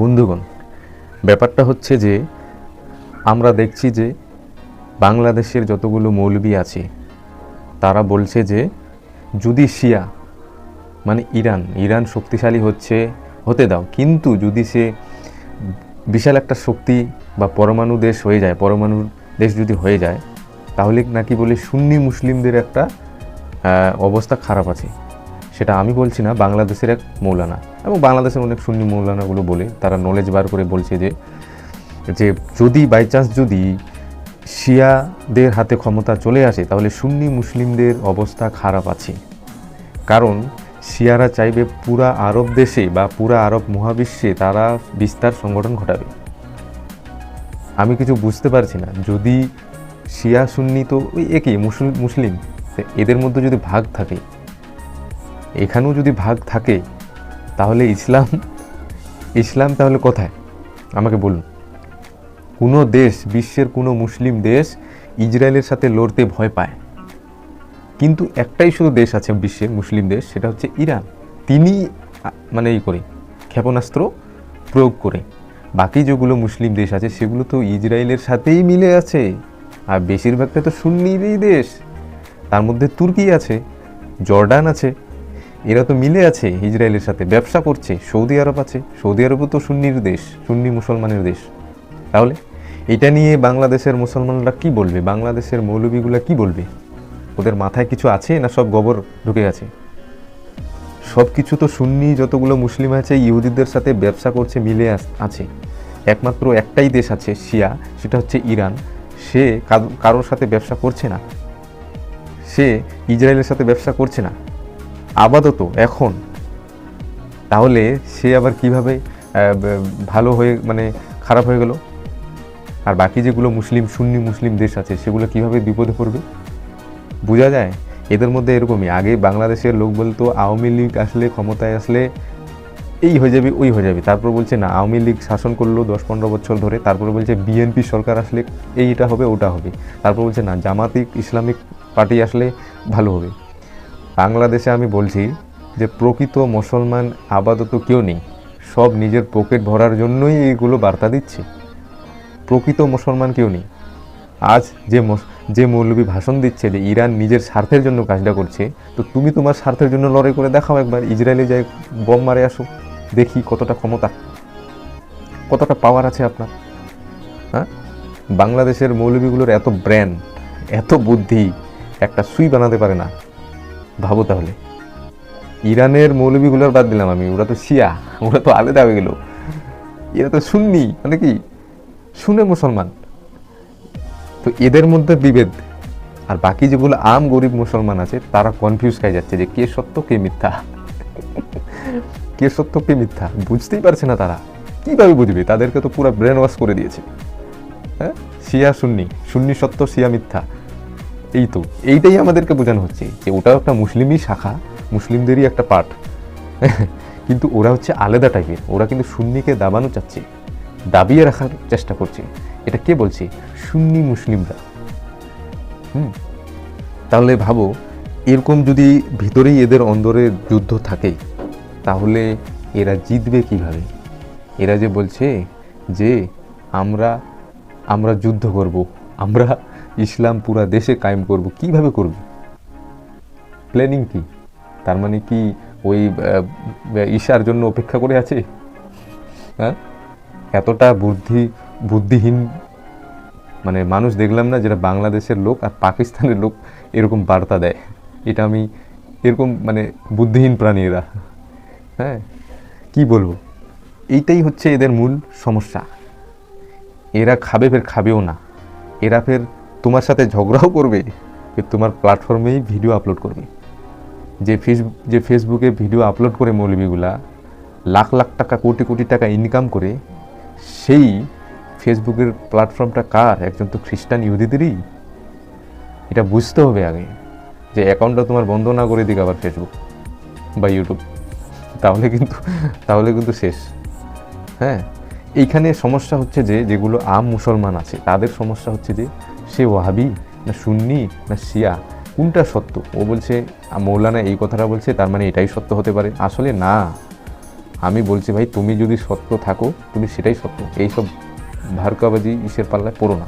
বন্ধুগণ, ব্যাপারটা হচ্ছে যে আমরা দেখছি যে বাংলাদেশের যতগুলো মৌলবি আছে তারা বলছে যে যদি শিয়া মানে ইরান শক্তিশালী হতে দাও, কিন্তু যদি সে বিশাল একটা শক্তি বা পরমাণু দেশ হয়ে যায়, পরমাণু দেশ যদি হয়ে যায়, তাহলে নাকি বলে সুন্নি মুসলিমদের একটা অবস্থা খারাপ আছে। সেটা আমি বলছি না, বাংলাদেশের এক মৌলানা এবং বাংলাদেশের অনেক সুন্নি মৌলানাগুলো বলে, তারা নলেজ বার করে বলছে যে যদি বাই চান্স যদি শিয়াদের হাতে ক্ষমতা চলে আসে তাহলে সুন্নি মুসলিমদের অবস্থা খারাপ আছে। কারণ শিয়ারা চাইবে পুরা আরব দেশে বা পুরা আরব মহাবিশ্বে তারা বিস্তার সংগঠন ঘটাবে। আমি কিছু বুঝতে পারছি না, যদি শিয়া সুন্নি তো ওই একই মুসলিম, এদের মধ্যে যদি ভাগ থাকে, এখানেও যদি ভাগ থাকে, তাহলে ইসলাম তাহলে কোথায় আমাকে বলুন। কোনো দেশ, বিশ্বের কোনো মুসলিম দেশ ইসরায়েলের সাথে লড়তে ভয় পায়, কিন্তু একটাই শুধু দেশ আছে বিশ্বের মুসলিম দেশ, সেটা হচ্ছে ইরান। তিনি মানে ক্ষেপণাস্ত্র প্রয়োগ করে। বাকি যেগুলো মুসলিম দেশ আছে সেগুলো তো ইসরায়েলের সাথেই মিলে আছে, আর বেশিরভাগটা তো সুন্নিরই দেশ। তার মধ্যে তুর্কি আছে, জর্ডান আছে, এরা তো মিলে আছে ইসরায়েলের সাথে, ব্যবসা করছে। সৌদি আরব আছে, সৌদি আরবও তো সুন্নির দেশ, সুন্নি মুসলমানের দেশ। তাহলে এটা নিয়ে বাংলাদেশের মুসলমানরা কি বলবে, বাংলাদেশের মৌলবীগুলা কি বলবে? ওদের মাথায় কিছু আছে না সব গোবর ঢুকে আছে? সব কিছু তো সুন্নি যতগুলো মুসলিম আছে ইহুদিদের সাথে ব্যবসা করছে, মিলে আছে। একমাত্র একটাই দেশ আছে শিয়া, সেটা হচ্ছে ইরান। সে কারোর সাথে ব্যবসা করছে না, সে ইসরায়েলের সাথে ব্যবসা করছে না আপাতত এখন। তাহলে সে আবার কিভাবে ভালো হয়ে খারাপ হয়ে গেল? আর বাকি যেগুলো সুন্নি মুসলিম দেশ আছে সেগুলো কিভাবে বিপদে পড়বে? বোঝা যায় এদের মধ্যে এরকমই। আগে বাংলাদেশের লোক বলতো আওয়ামী লীগ আসলে ক্ষমতায় আসলে এই হয়ে যাবে, ওই হয়ে যাবে। তারপর বলছে না, আওয়ামী লীগ শাসন করলো 10-15 বছর ধরে, তারপর বলছে বিএনপি সরকার আসলে এইটা হবে ওটা হবে। তারপর বলছে না, জামাতি ইসলামিক পার্টি আসলে ভালো হবে। বাংলাদেশে আমি বলছি যে প্রকৃত মুসলমান আপাতত কেউ নেই, সব নিজের পকেট ভরার জন্যই এইগুলো বার্তা দিচ্ছে। প্রকৃত মুসলমান কেউ নেই। আজ যে মৌলবী ভাষণ দিচ্ছে যে ইরান নিজের স্বার্থের জন্য কাজটা করছে, তো তুমি তোমার স্বার্থের জন্য লড়াই করে দেখাও একবার, ইসরায়েলে যাই বম মারে আসো, দেখি কতটা ক্ষমতা, কতটা পাওয়ার আছে আপনার। হ্যাঁ, বাংলাদেশের মৌলবীগুলোর এত ব্রেন, এত বুদ্ধি, একটা সুই বানাতে পারে না। ভাবো তাহলে। ইরানের মৌলবীগুলোর বাদ দিলাম আমি, ওরা তো শিয়া, ওরা তো আলাদা হয়ে গেল। এরা তো সুন্নি, মানে কি শুনে মুসলমান। তো এদের মধ্যে বিভেদ। আর বাকি যেগুলো গরিব মুসলমান আছে তারা কনফিউজ হয়ে যাচ্ছে যে কে সত্য কে মিথ্যা, কে সত্য কে মিথ্যা বুঝতেই পারছে না। তারা কিভাবে বুঝবে? তাদেরকে তো পুরো ব্রেন ওয়াশ করে দিয়েছে। হ্যাঁ, শিয়া সুন্নি, সুন্নি সত্য শিয়া মিথ্যা, এইটাই আমাদেরকে বোঝানো হচ্ছে যে ওটাও একটা মুসলিমই শাখা, মুসলিমদেরই একটা পার্ট, কিন্তু ওরা হচ্ছে আলাদা টাইপের। ওরা কিন্তু সুন্নিকে দাবানো চাচ্ছে, দাবিয়ে রাখার চেষ্টা করছে। এটা কে বলছে? সুন্নি মুসলিমরা। তাহলে ভাবো, এরকম যদি ভিতরেই এদের অন্দরে যুদ্ধ থাকে, তাহলে এরা জিতবে কিভাবে? এরা যে বলছে যে আমরা যুদ্ধ করব, আমরা ইসলাম পুরা দেশে কায়েম করব, কিভাবে করবে? প্ল্যানিং কি? তার মানে কি ওই ঈশার জন্য অপেক্ষা করে আছে? হ্যাঁ, এতটা বুদ্ধিহীন মানুষ দেখলাম না যেটা বাংলাদেশের লোক আর পাকিস্তানের লোক এরকম বার্তা দেয়। এটা আমি এরকম বুদ্ধিহীন প্রাণী এরা। হ্যাঁ, কি বলবো, এইটাই হচ্ছে এদের মূল সমস্যা। এরা ফের খাবেও না, এরা ফের তোমার সাথে ঝগড়াও করবে, ফের তোমার প্ল্যাটফর্মেই ভিডিও আপলোড করবে। যে ফেসবুকে ভিডিও আপলোড করে মৌলবীগুলা লাখ লাখ টাকা, কোটি কোটি টাকা ইনকাম করে, সেই ফেসবুকের প্ল্যাটফর্মটা কার? একজন তো খ্রিস্টান ইহুদিদেরই। এটা বুঝতে হবে আগে, যে অ্যাকাউন্টটা তোমার বন্ধ না করে দিক আবার ফেসবুক বা ইউটিউব, তাহলে কিন্তু শেষ। হ্যাঁ, এইখানে সমস্যা হচ্ছে যে যেগুলো মুসলমান আছে তাদের সমস্যা হচ্ছে যে সে ওয়াহাবি না সুন্নি না শিয়া, কোনটা সত্য? ও বলছে মৌলানা এই কথাটা বলছে, তার মানে এটাই সত্য হতে পারে। আসলে না, আমি বলছি ভাই, তুমি যদি সত্য থাকো তুমি সেটাই সত্য, এইসব ভারকাবাজি ইসের পাল্লায় পড়ো না।